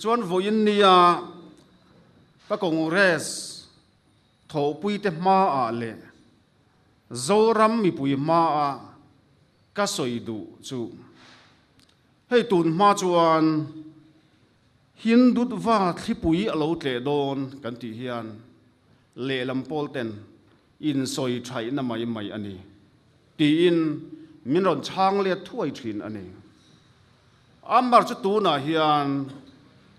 chuan voin nia ka congress tho pui te ma a le zoram mi pui ma a ka soidu chu hei tun ma chuan hindut wa thlipui alo tle don kan ti hian le lam polten in soi thai na mai mai ani ti in min ron chang le thuai thin ani amar chu tu na hian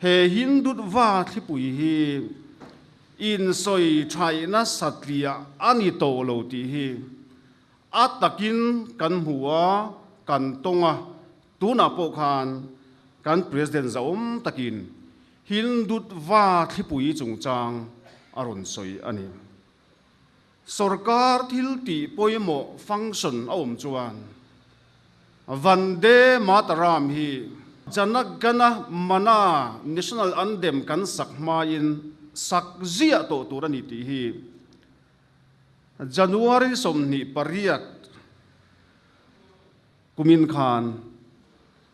he hindut wa thlipui hi in soi thai na satlia ani to lo ti hi atakin kan huwa kan tonga tuna po khan kan president zaum takin hindut wa thlipui chungchang aron soi ani sarkar thil ti poimo function aum chuan vande mataram hi janak gana mana national anthem kan sakma in sakzia to turani ti hi January somni pariat kumin khan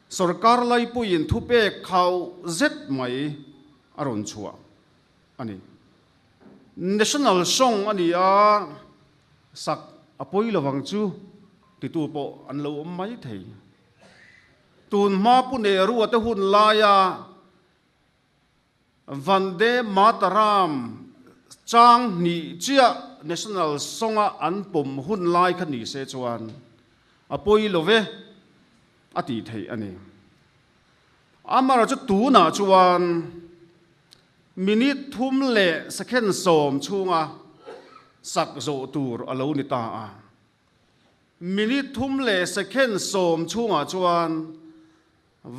sarkar lai puin thupe khau zet mai aron chua ani national song ani a sak apoi lawang chu ti tu po an lo mai thei tun ma pu ne ru ata hun laya vande mataram chang ni chia national songa an pom hun lai khan ni se chuan apoi love ati thei ani amara chu tu na chuan minute thum le second som chunga sak zo tur alo ni ta a minute thum le second som chunga chuan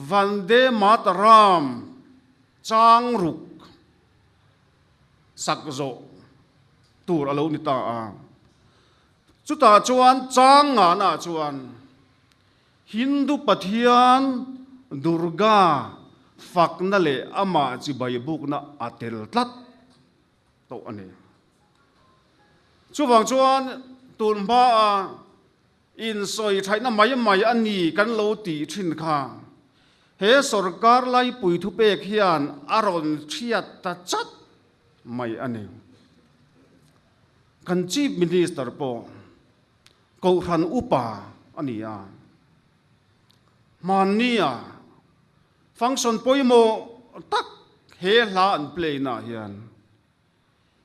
vande mataram chang ruk sak zo tur alo ni ta a chu ta chuan chang nga na chuan hindu pathian durga fakna le ama chi bai buk na atel tlat to ani chu wang chuan tun ba a in soi thaina mai mai ani kan lo ti thin kha he sarkar lai pui thu pe khian aron thiat ta chat mai ani kan chief minister po ko ran upa ania mania function poimo tak he la an play na hian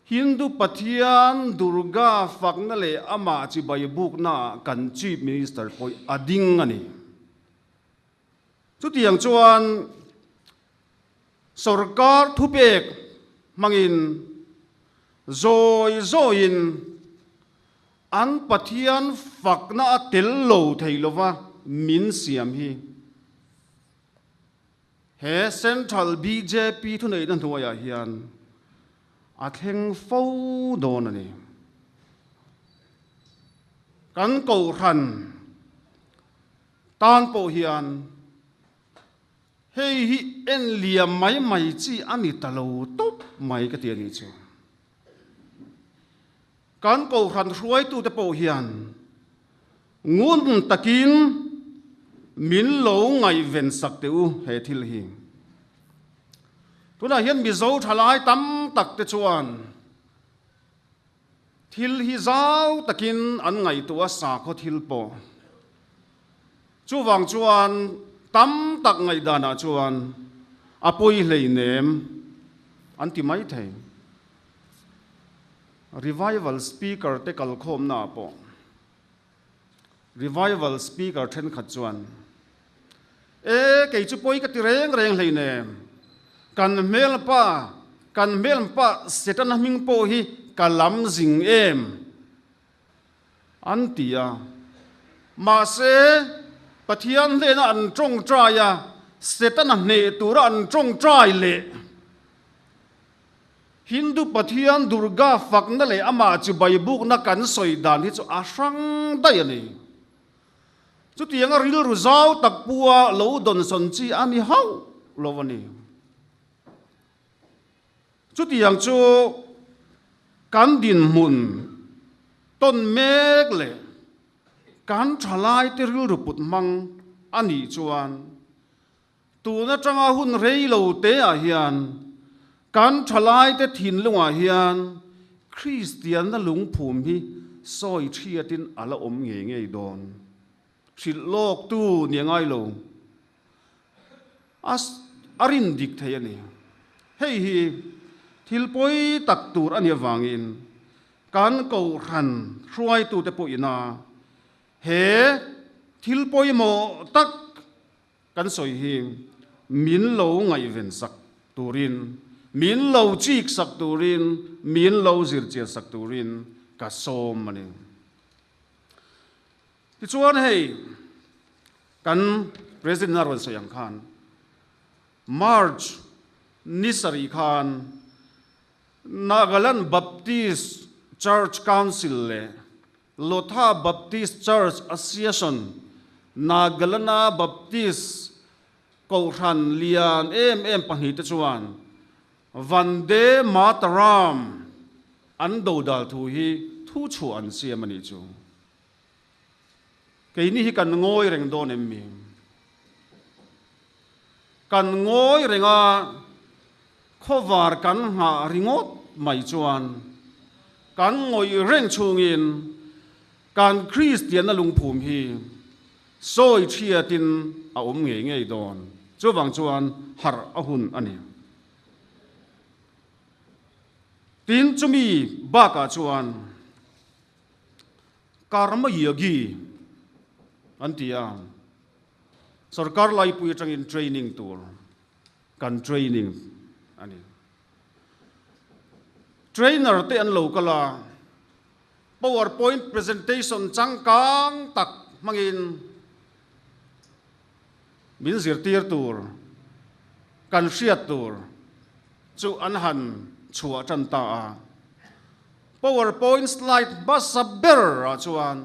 hindu pathian durga fakna le ama chi bai buk na kan chief minister poi ading ani chu tiang chuan sarkar thupek mangin zoin an pathian fakna atel lo theilowa min siam hi he central BJP thu nei dan thuaya hian a thleng fo don ani kan ko ran tan po hian hei hi en liam mai chi ani talo top mai ka ti ani chu kan ko ran hruai tu te po hian ngun takin min lo ngai ven sak teu he thil hi tuna hian mi zo thalai tam tak te chuan thil hi zau takin an ngai tu a sa kho thil po chu wang chuan tam tak ngai dana chuan apoi hlei nem an ti mai thei revival speaker te kal khom na po revival speaker then khat chuan ke chu poi ka ti reng hlei nem kan mel pa setan hming po hi kalam jing em antia ma se pathian lena an trong traya setan ne tura an trong trai le hindu pathian durga fakna le ama chu bai buk na kan soi dan hi chu asang dai ani chu tiang a ril ru zau tak puwa lo don son chi ani hau lovani chu tiang chu kan din mun ton mek le kan thalai te ril ru put mang ani chuan tu na changa hun rei lo te a hian kan thalai te thin lunga hian Christian na lung phum hi soi thiatin ala om nge nge don thil lok tu niangai lo as arin dik thei ani hei hi thil poi tak tur ani wangin kan ko ran hruai tu te po ina he thil poi mo tak kan soi hi min lo ngai ven sak turin min lo chik sak turin min lo zir chia sak turin ka som mani ti chuan hei kan president Narwan Soyang Khan March Nisari Khan Nagaland Baptist Church Council le Lotha Baptist Church Association Nagalana Baptist Kauran lian em panghi te chuan Vande Mataram an do dal thu hi thu chu an siam ani chu cái ní hi kan ngoi reng don em mi kan ngoi renga khovar kan ha ringot mai chuan kan ngoi reng chungin kan Christian na lung phum hi soi thiatin a om nge nge don chu wang chuan har a hun ani tin chumi ba ka chuan karma yagi antia sarkar lai pui tangin training tour kan training ani trainer te an lo kala PowerPoint presentation changkang tak mangin min zir tir tur kan hriat tur chu an han chua tan ta PowerPoint slide basaber a chuan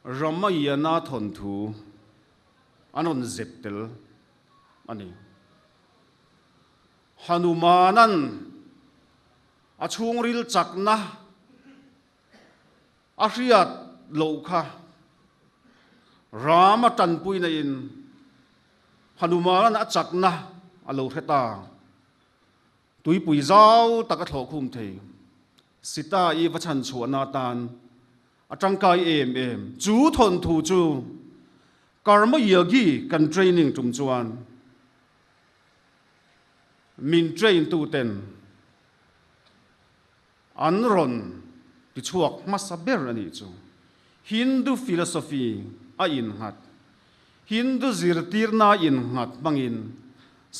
Ramayana thon thu anon zeptel ani Hanumanan achung ril chakna ahriat lokha Rama tan puina in Hanumanan achakna alo theta tui pui zau taka thlo khum thei sita i vachan chuana tan atangkai em chu thon thu chu karma yagi kan training tum chuan min train tu ten anron ti chuak masaber ani chu Hindu philosophy a in hat Hindu zirtir na in hat mangin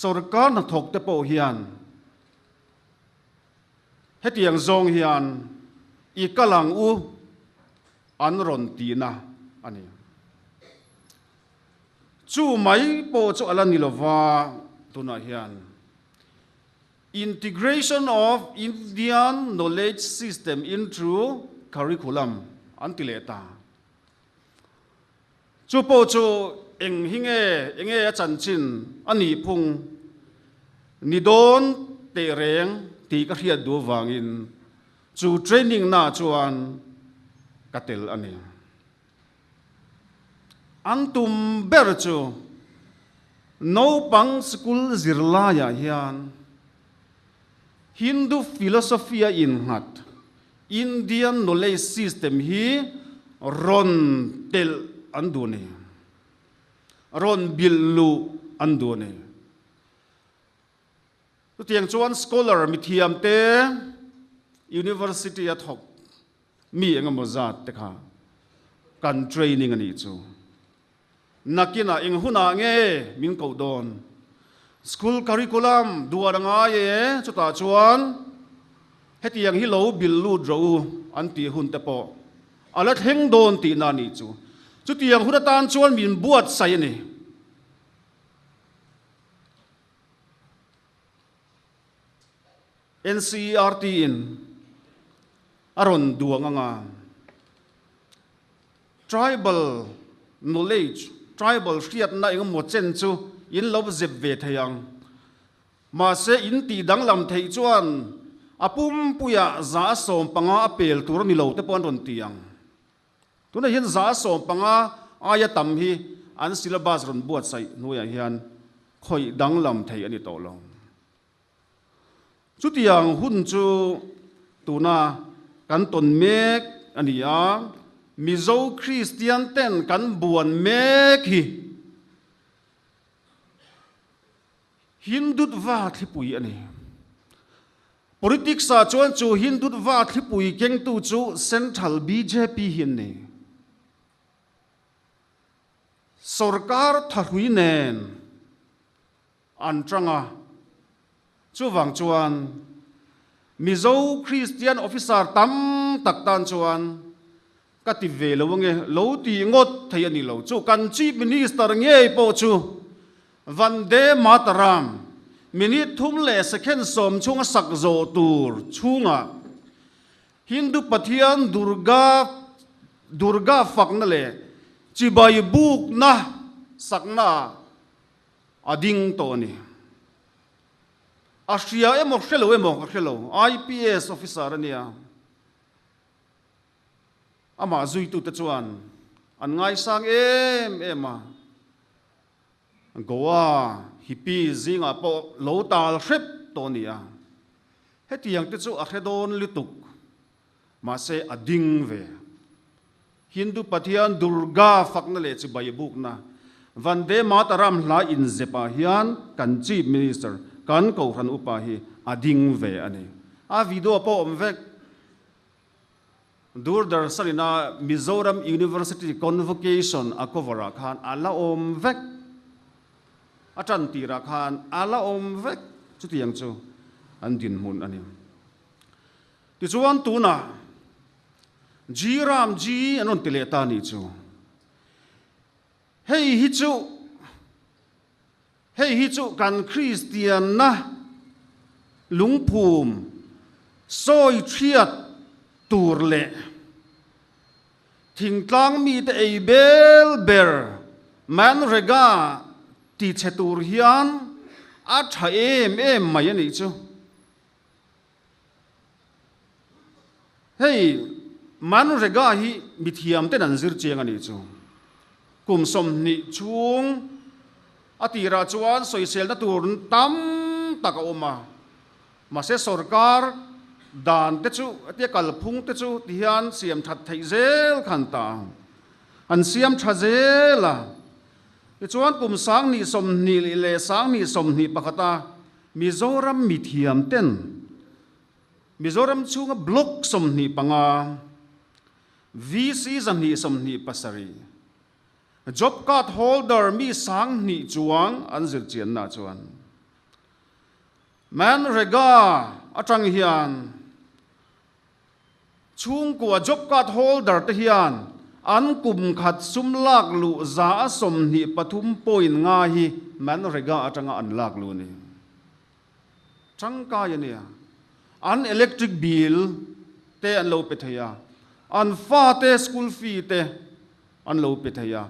sarkar na thok te po hian hetiang zong hian I kalang u anron tina ani chu mai po chu ala nilova tuna hian integration of Indian knowledge system into curriculum antileta chu po chu eng hinge chanchin ani phung nidon te reng ti ka hiat du wangin chu training na chuan katel ani antum berchu no pang school zirla ya hian Hindu philosophy in hat Indian knowledge system hi ron tel andune ron billu andune tiang chuan scholar mithiam te university at hok mi engemaw zat te kha kan training ani chu nakina eng huna nge min ko don school curriculum duaranga ye chuta chuan hetiang hi lo billu dro anti hun te po alat heng don ti na ni chu tiang huna tan chuan min buat sai ni NCERT in aron duanga tribal knowledge tribal fiat na ing mo chen chu in lo zep ve thayang ma se in ti dang lam thei chuan apum puya za som panga apel tur mi lo te pon ron tiang tuna hin za som panga aya tam hi an syllabus ron buat sai nuya hian khoi dang lam thei ani to lo chu tiang hun chu tuna kan ton mek ani a mizo Christian ten kan buan mek hi hindut va thipui ani politics sa chuan chu hindut va thipui keng tu chu central BJP hin ni sarkar tharui nen antranga chu wang chuan mizo Christian officer tam tak tan chuan kati ve lo nge lo ti ngot thei ani lo chu kan chief minister nge po chu Vande Mataram minute thum le second som chunga sakzo tur chunga Hindu pathian Durga fakna le chibai buk na sakna ading to ni Asia emo khelo IPS officer ania ama zui tu te chuan an ngai sang ema goa hipi zinga po lo tal hrep to nia hetiang te chu a hredon lituk ma se ading ve Hindu pathian Durga fakna le chi bai buk na Vande Mataram la in zepa hian kan chief minister kan ko ran upa hi ading ve ani a video po omvek Durdarsanina Mizoram University convocation a kovara khan ala omvek atantira khan ala omvek chu tiang chu an din mun ani ti chuan tuna Jiram ji anon tileta ni chu hei hi chu kan Christian na lungphum soi thiat tur le thing tlang mi te ei bel ber man rega ti chetur hian a tha em mai ani chu hei man rega hi mithiam ten an zir cheng ani chu kum som ni chung atira chuan soisel na tur tam taka oma ma se sarkar dan te chu te kalphung te chu tian siam that thei zel khan ta an siam tha zela ti chuan kum sang ni som ni le sang ni som ni pakata Mizoram mithiam ten Mizoram chunga block som ni panga VC zam ni som ni pasari job card holder mi sang ni chuang an zir chian na chuan man rega atang hian chung kwa job card holder te hian an kum khat sum lak lu za som ni pathum point nga hi man rega atanga an lak lu ni changka ya an electric bill te an lo pe thaya an fa te school fee te an lo pe thaya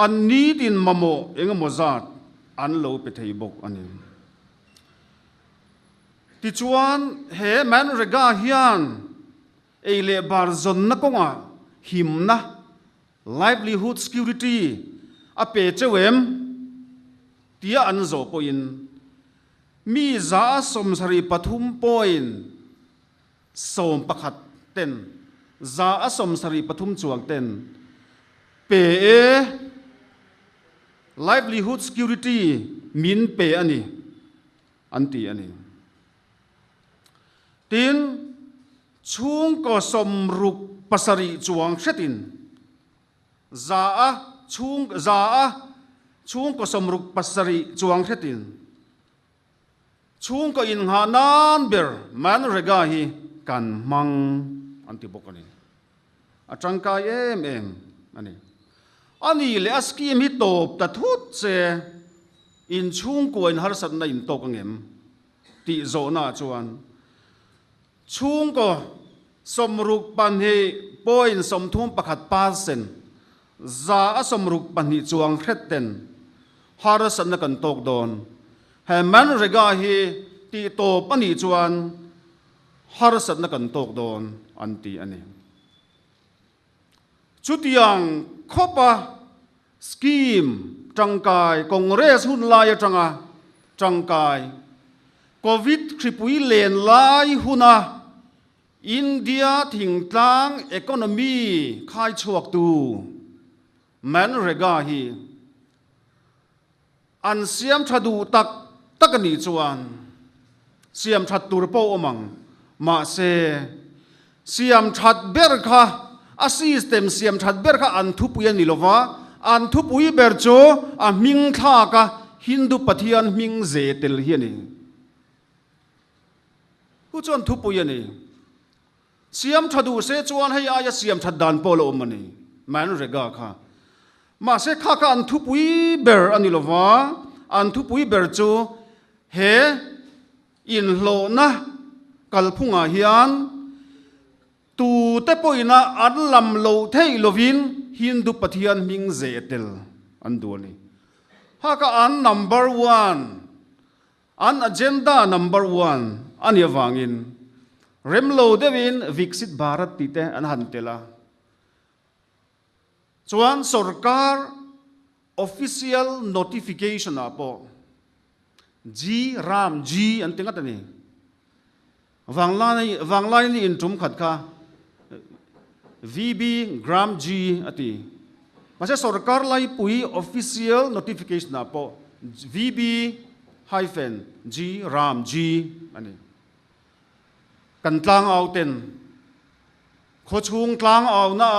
an need in mamo enga mozat an lo pe thei bok ani ti chuan he man rega hian eile bar zon na konga himna livelihood security a pe chewem tia an zo po in mi za som sari pathum point som pakhat ten za asom sari pathum chuang ten pe livelihood security min pe ani anti ani tin chung ko som ruk pasari chuang hretin chung ko som ruk pasari chuang hretin chung ko in hanan ber man rega hi kan mang anti bokani atangka em ani le aski mi top ta thut che in chung ko in har sat na in to kangem ti zo na chuan chung ko somruk pan he point som thum pakhat pasen za asomruk pan hi chuang khretten har sat na kan tok don he man rega hi ti to pani chuan har sat na kan tok don anti ani chutiang khopa scheme tangkai congress hun lai tanga trăng cài Covid khipui len lai huna India thing tlang economy khai chuak tu Manrega hi an siam thadu tak ani chuan siam that tur po omang ma se siam that ber kha a system siam that ber kha an thu puya ni lova an thu pui ber cho a ming tha ka Hindu pathian ming ze tel hi ni hu chon thu puya ni siam thadu se chuan hei aya siam that dan polo mani Manrega kha ma se kha ka an thu pui ber ani lova an thu pui ber chu he in lo na kalphunga hian tu te poina an lam lo thei lovin Hindu pathian ming zetel an duani ha ka an number 1 an agenda number 1 ani wangin remlo devin Viksit Bharat tite an hantela chuan sarkar official notification apo G Ram G an tingat ani wanglai ni in tum khat kha VB Gram G ati mase sarkar lai pui official notification apo VB hyphen G Ram G ani kan tlang au ten kho chung tlang au na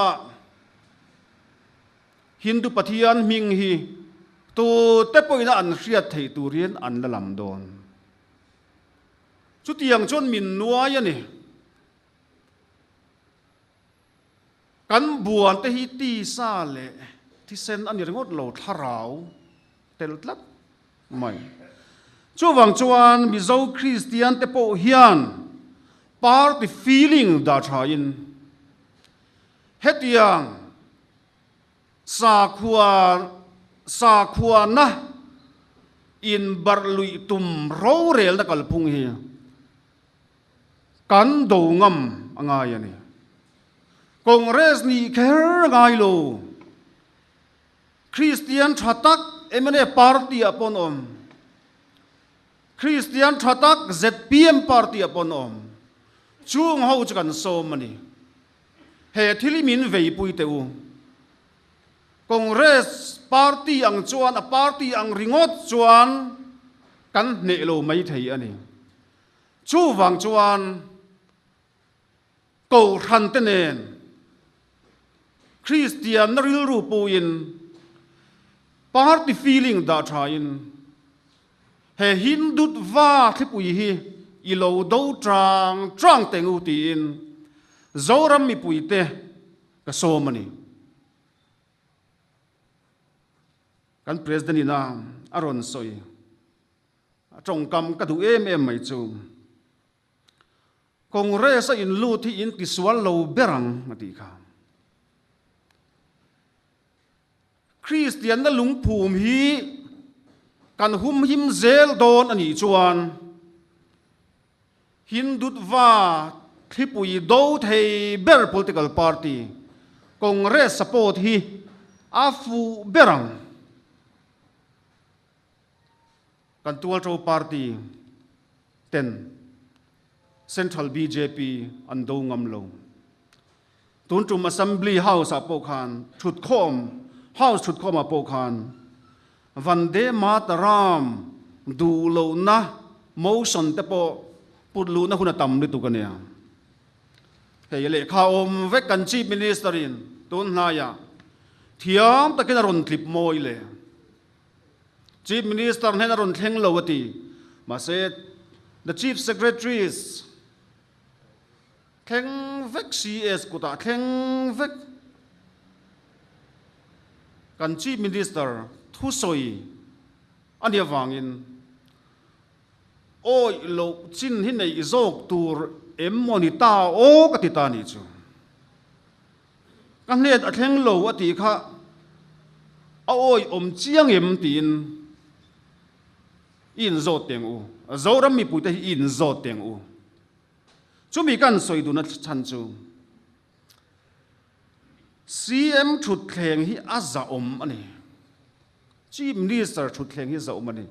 Hindu pathian ming hi tu te poina an hriat thei turin an la lam don chu tiang chon min nuai ani kan buan te hi ti sa le ti sen an ringot lo tharau tel tlat mai chu wang chuan mi zo Christian te po hian party feeling da thain hetiang sa khua na in barlui tum ro rel na kalphung hi kan do ngam angai ani congress ni kher ngai lo Christian thatak emane party upon om Christian thatak ZPM party upon om chung ho chakan so mani he thilimin vei pui teu Congress party ang chuan a party ang ringot chuan kan ne lo mai thei ani chu wang chuan ko ran tenen Christian ril ru puin party feeling da thain he Hindut va thipui hi i lo do trang tengu tin zoram mi puite ka so mani kan president ina aron soi trong kam ka du em mai chu congress in lu thi in ti swal lo berang ati kha Christian na lung phum hi kan hum him zel don ani chuan Hindut va thipui do thei ber political party congress support hi afu berang kan tual tro party 10 central BJP an do ngam lo tun tum assembly house apo khan thut khom house thut khom apo khan Vande Mataram du lo na motion te po putlu na huna tam ni tu kania he le kha om ve kan chief minister in tun na ya thiam takin ron clip moi le Chief Minister Henaron Theng Lowati, Maset, the Chief Secretaries, Theng Vek CS Kuta, Theng Vek, Kan Chief Minister Thusoi, Ania Wangin, Oi Lo Chin Hine Izok Tur Monita O Katitani Chu. Kan Net a Theng Lowati Ka, Oi Chiang Tin. In zot teng u zoram mi puite in zot teng u chu mi kan soi du na chan chu CM thut thleng hi aza om ani Chief Minister thut thleng hi za om ani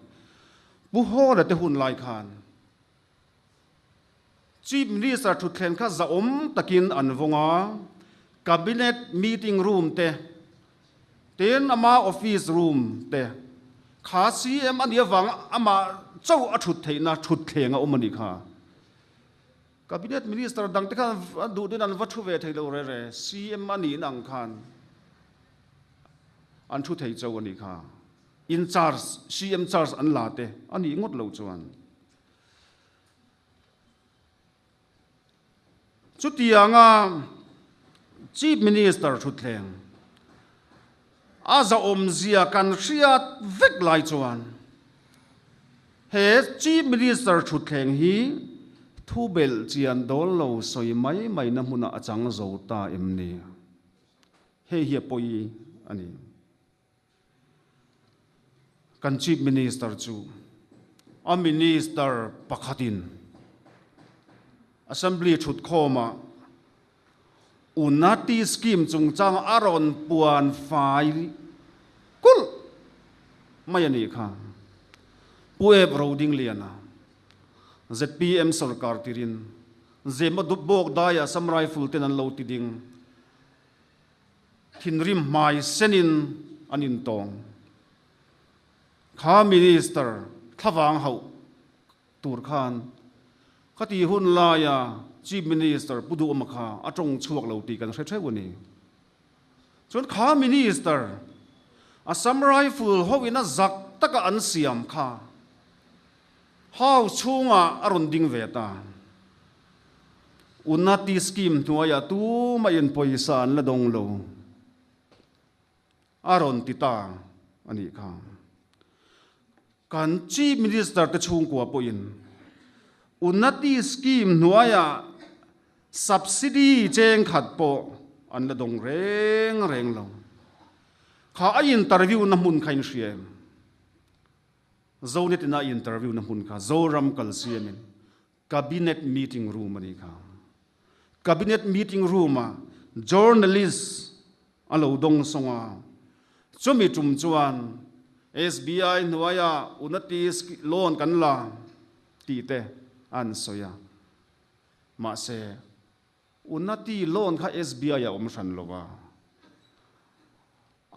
bu ho la te hun lai khan chief minister thu thlen kha za takin an vonga cabinet meeting room te ten ama office room te kha CM an yawang ama chau a thut theina thut thlenga omani kha cabinet minister dang te khan du din an wathu ve thailo re CM ani nang khan an thu thei chau ani kha in charge CM charge an la te ani ngot lo chuan chu tianga chief minister thu thleng aza zia kan riat vek lai chuan he chief minister thu thleng hi thu bel chian dol lo soi mai na huna achang zo ta emni he hi poi ani kan chief minister chu a minister pakhatin assembly thut khoma unati scheme chungchang aron puan fai kul mayani kha pueb roading liana ZPM sarkar tirin zema dubok daya samrai fulten an lo tiding thinrim mai senin anin tong kha minister thawang hau tur khan khati hun la ya chief minister pudu amakha atong chuak lo ti kan thai wani chon kha minister a samurai full ho in a zak taka an siam kha how chunga aron ding veta unati scheme tuaya tu mayen poisan la dong lo aron tita ani kha kan chief minister te chung ko poin unati scheme nuaya subsidy cheng khat po an la dong reng lo kha a interview na mun khain siem zonet na interview na mun kha zoram kal siamin cabinet meeting room ani kha cabinet meeting room a journalist alo dong songa chumi tum chuan SBI nuaya unati loan kan la ti te an soya ma se unati loan kha SBI ya omsan lowa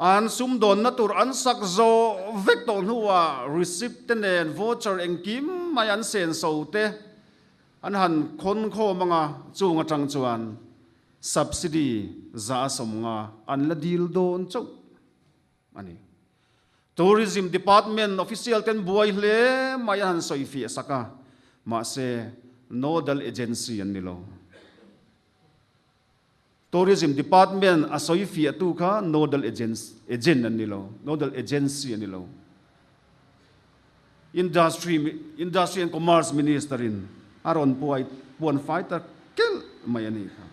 an sum don na tur an sak zo vek ton huwa receipt ten voucher engkim mai an sen so te an han khon kho manga chunga tang chuan subsidy za somnga an la deal don chau ani tourism department official ten buai hle mai han soi fi saka ma se nodal agency an nilo tourism department asoi fi atu kha nodal agent an nilo nodal agency an nilo industry and commerce minister in aron puan fighter kel mai ani kha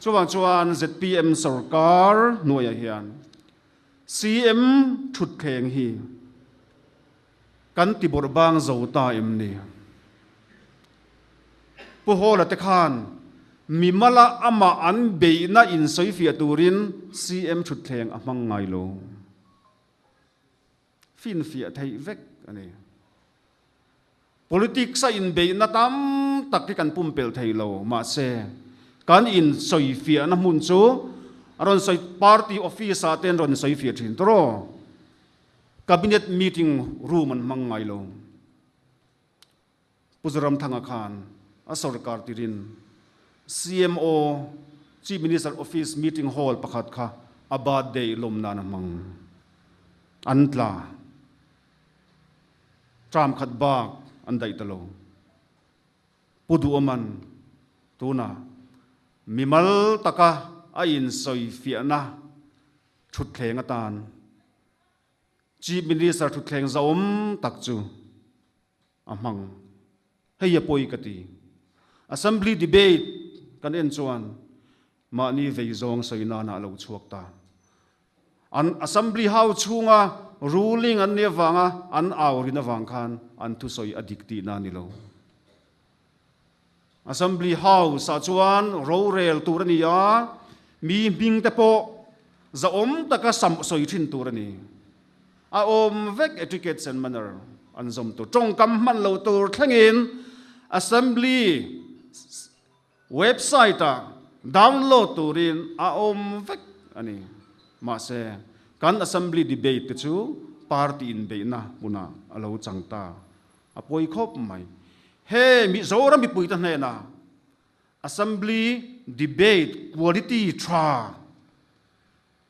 chuan ZPM sarkar noya hian CM thut theng hi kan ti bor bang zo ta emni pu hola te khan mimala ama an beina in soifia turin CM thut theng amang ngai lo fin fia thai vek ani politics sa in beina tam takki kan pumpel thai lo ma se kan in soifia na mun chu aron soi party office aten ron soi fi thin tro cabinet meeting room an mangai lo puzaram thanga khan a sarkar tirin CMO chief minister office meeting hall pakhat kha abad day lomna na mang antla tram khat bak andai talo pudu aman tuna mimal taka ain soi fiana thut thleng atan chief minister thut thleng zaom takchu amang heya poi kati assembly debate kan en chuan mani veizong soina na lo chuak ta an assembly house chunga ruling an ne wanga an awrina wang khan an thu soi adikti na ni lo assembly house a chuan rorel turania mi ming te po za taka sam soi thin turani a vek etiquette and manner an zom tu trong kam man lo tur thlengin assembly website a download turin a om vek ani ma se kan assembly debate te chu party in be na puna alo changta apoi khop mai he mi zora mi pui ta hne na assembly debate quality tra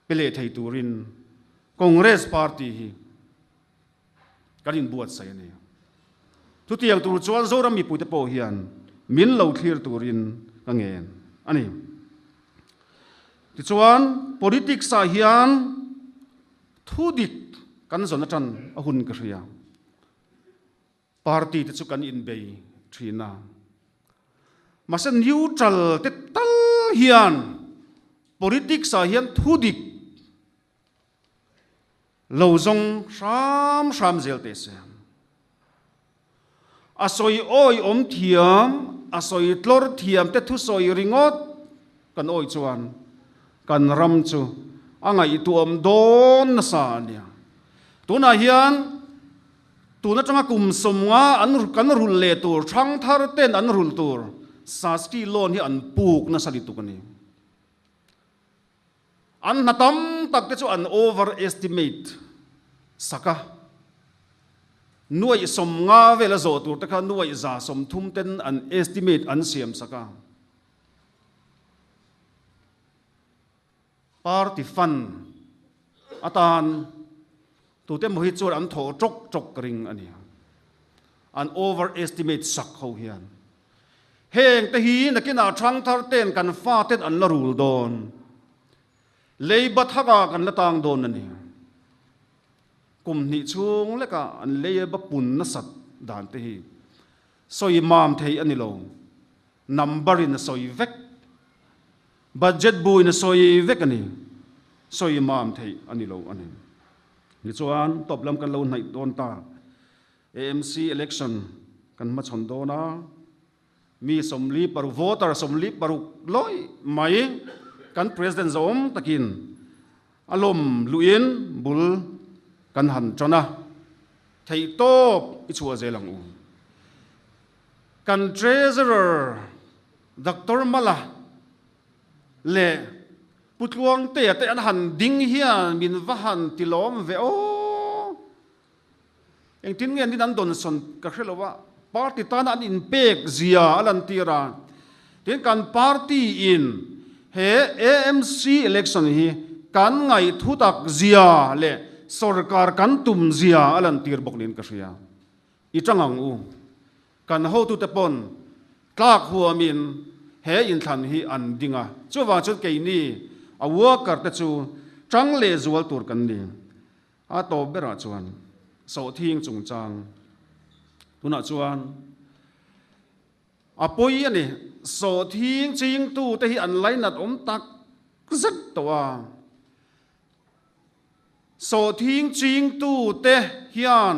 pele thei turin congress party hi karin buat sai ne tu tiang tur chuan zora mi pui te po hian min lo clear turin kangen ani ti chuan politics sa hian thu dik kan zona tan a hun ka ria party te chu kan in bei thina masa neutral te tal hian politics sa hian thu dik lo zong sham zel te se asoi oi om thiam asoi tlor thiam te thu soi ringot kan oi chuan kan ram chu angai tuam don na sa nia tuna hian tuna tanga kum somnga an kan rul le tur thang thar ten an rul tur sasti lon hi an puk na sali tukani an natam tak te chu an overestimate saka nuai somnga vela zo tur ta kha nuai za som thum ten an estimate an siam saka party fund atan tu te mohi chur an tho chok ring ani an overestimate sak ho hian heng te hi nakina thang thar ten kan fa ten an la rul don leiba thaga kan la tang don ani kum ni chung leka an leiba pun na sat dan te hi soi mam thei ani lo number in soi vek budget bui na soi vek ani soi mam thei ani lo ani ni chuan top lam kan lo nai don ta AMC election kan ma chon do na mi somli paru voter somli paru loi mai kan president zom takin alom luin bul kan han chona thei top ichua zelang u kan treasurer Dr. Mala le putluang te an han ding hian min va han tilom ve o eng tin ngen din an don son ka khrelowa party tan an in pek zia alan tira tin kan party in he AMC election hi kan ngai thutak zia le sarkar kan tum zia alan tir boklin ka ria I changang u kan ho tu te pon tlak huamin he in than hi an dinga chuwa chu ke ni a worker te chu chang le zual tur kan ni a to bera chuan so thing chung chang tuna chuan a poi ani so thing ching tu te hi an lainat om tak zat towa so thing ching tu te hian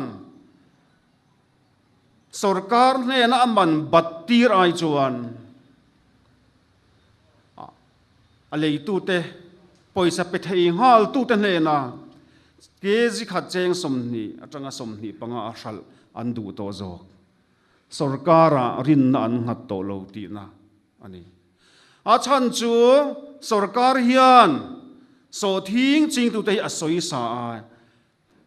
sarkar ne na aman battir ai chuan alei tu te poisa pe thei hal tu te ne na ke ji khat cheng somni atanga somni panga ashal andu to zo sarkara rin na an ngat to lo ti na ani a chan chu sarkar hian so thing ching tu te asoi sa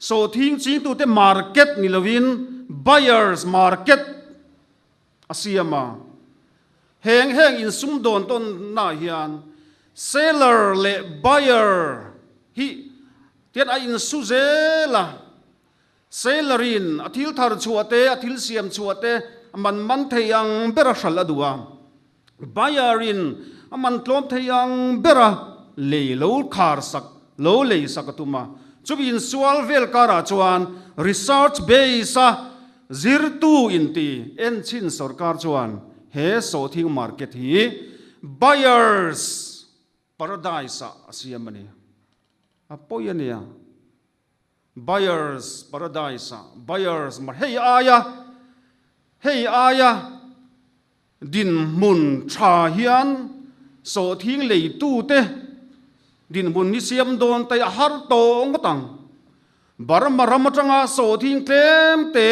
so thing ching tu te market ni lovin buyers market asiama heng in sum don ton na hian seller le buyer hi tian a in su zela sellerin athil thar chuate athil siam chuate man theyang bera shal adua buyerin aman tlom theyang bera le lo khar sak lo le sakatuma chubin sual vel kara chuan research base zirtu inti en chin sarkar chuan he so thing market hi buyers paradise asiamani apoyania buyers paradise buyers mar hey aya din mun tha hian so thing lei tu te din mun ni siam don tai har to ngotang barma ramatanga so thing tlem te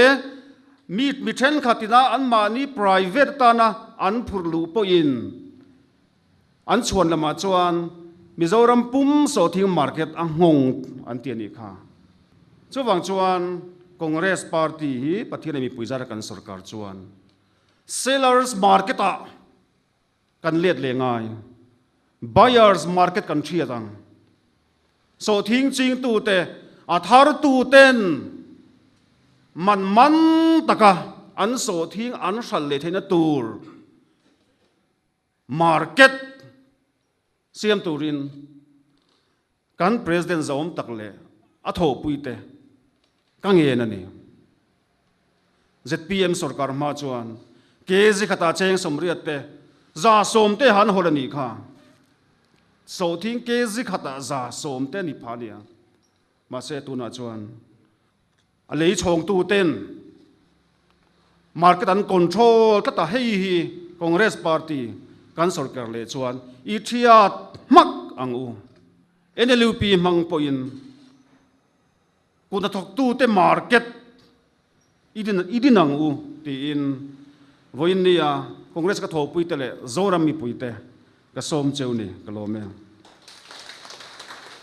mi then khatina an mani private ta na an phurlu po in an chuan lama chuan Mizoram pum so thing market ang ngong an tiani kha chuwang chuan Congress party hi pathina mi puizara kan sarkar chuan sellers market a kan let le ngai buyers market kan thiatang so thing ching tu te athar tu ten man taka an so thing an hral le theina tur market siam turin kan president zom takle atho puite kange na ni ZPM sarkar ma chuan kezi khata cheng somriat te za som te han holani kha so thing kezi khata za som te ni phania ma se tu na chuan a lei chhong tu ten market an control ka ta hei hi Congress party kan sarkar le chuan I thiat mak ang u NLP mang po in kuna thok tu te market idin ang u ti in voin nia Congress ka thopui te le zoram mi puite ka som cheu ni ka lo me